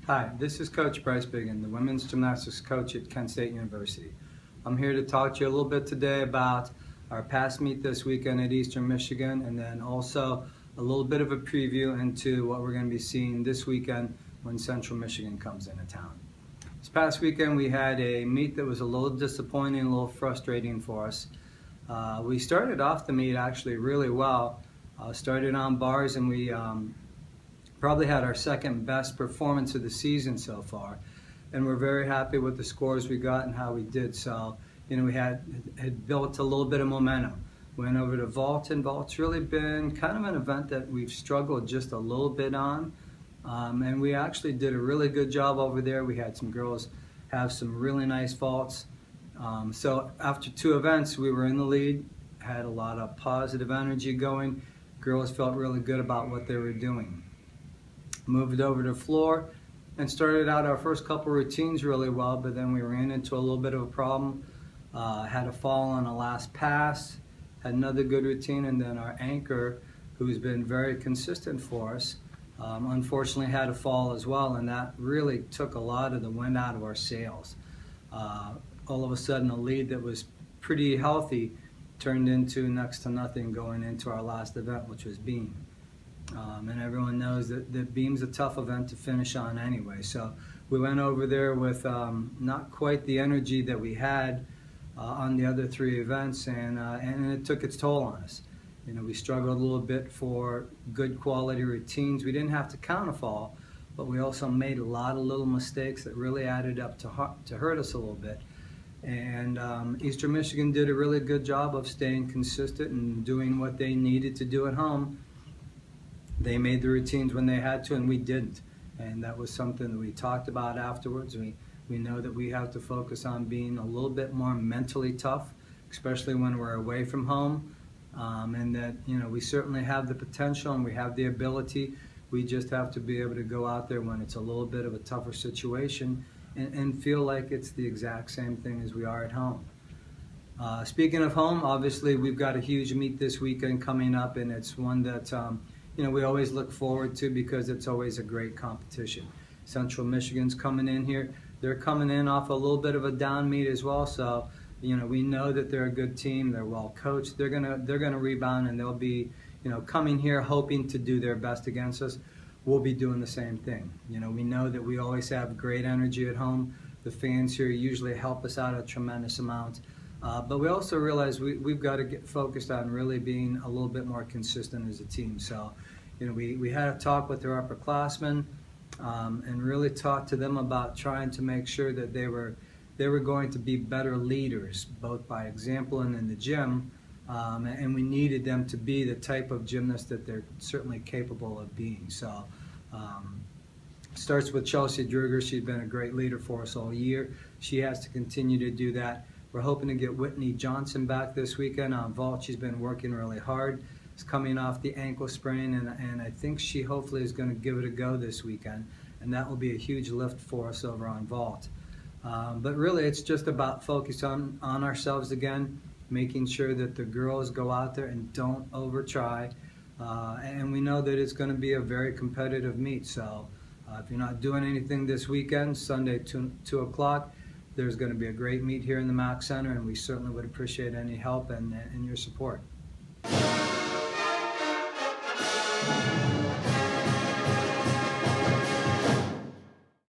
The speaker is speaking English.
Hi, this is Coach Brice Biggin, the women's gymnastics coach at Kent State University. I'm here to talk to you a little bit today about our past meet this weekend at Eastern Michigan, and then also a little bit of a preview into what we're going to be seeing this weekend when Central Michigan comes into town. This past weekend we had a meet that was a little disappointing, a little frustrating for us. We started off the meet actually really well. Started on bars, and we probably had our second best performance of the season so far, and we're very happy with the scores we got and how we did. So, we had built a little bit of momentum. Went over to vault, and vault's really been kind of an event that we've struggled just a little bit on, and we actually did a really good job over there. We had some girls have some really nice vaults. So after two events, we were in the lead, had a lot of positive energy going. Girls felt really good about what they were doing. Moved over to the floor and started out our first couple routines really well, but then we ran into a little bit of a problem. Had a fall on the last pass, had another good routine, and then our anchor, who's been very consistent for us, unfortunately had a fall as well, and that really took a lot of the wind out of our sails. All of a sudden, a lead that was pretty healthy turned into next to nothing going into our last event, which was beam. And everyone knows that beam's a tough event to finish on anyway. So we went over there with not quite the energy that we had on the other three events, and it took its toll on us. We struggled a little bit for good quality routines. We didn't have to count a fall, but we also made a lot of little mistakes that really added up to hurt us a little bit. And Eastern Michigan did a really good job of staying consistent and doing what they needed to do at home. They made the routines when they had to, and we didn't. And that was something that we talked about afterwards. We know that we have to focus on being a little bit more mentally tough, especially when we're away from home. And that, we certainly have the potential and we have the ability. We just have to be able to go out there when it's a little bit of a tougher situation and feel like it's the exact same thing as we are at home. Speaking of home, obviously we've got a huge meet this weekend coming up, and it's one that we always look forward to because it's always a great competition. Central Michigan's coming in here. They're coming in off a little bit of a down meet as well, so we know that they're a good team. They're well coached. They're gonna rebound, and they'll be coming here hoping to do their best against us. We'll be doing the same thing. We know that we always have great energy at home. The fans here usually help us out a tremendous amount. But we also realize we've got to get focused on really being a little bit more consistent as a team. So, we had a talk with our upperclassmen and really talked to them about trying to make sure that they were going to be better leaders, both by example and in the gym. And we needed them to be the type of gymnast that they're certainly capable of being. So, starts with Chelsea Druger. She's been a great leader for us all year. She has to continue to do that. We're hoping to get Whitney Johnson back this weekend on vault. She's been working really hard. She's coming off the ankle sprain, and I think she hopefully is going to give it a go this weekend, and that will be a huge lift for us over on vault. But really, it's just about focus on ourselves again, making sure that the girls go out there and don't over-try. And we know that it's going to be a very competitive meet. So if you're not doing anything this weekend, Sunday 2 o'clock, there's going to be a great meet here in the MAC Center, and we certainly would appreciate any help and your support.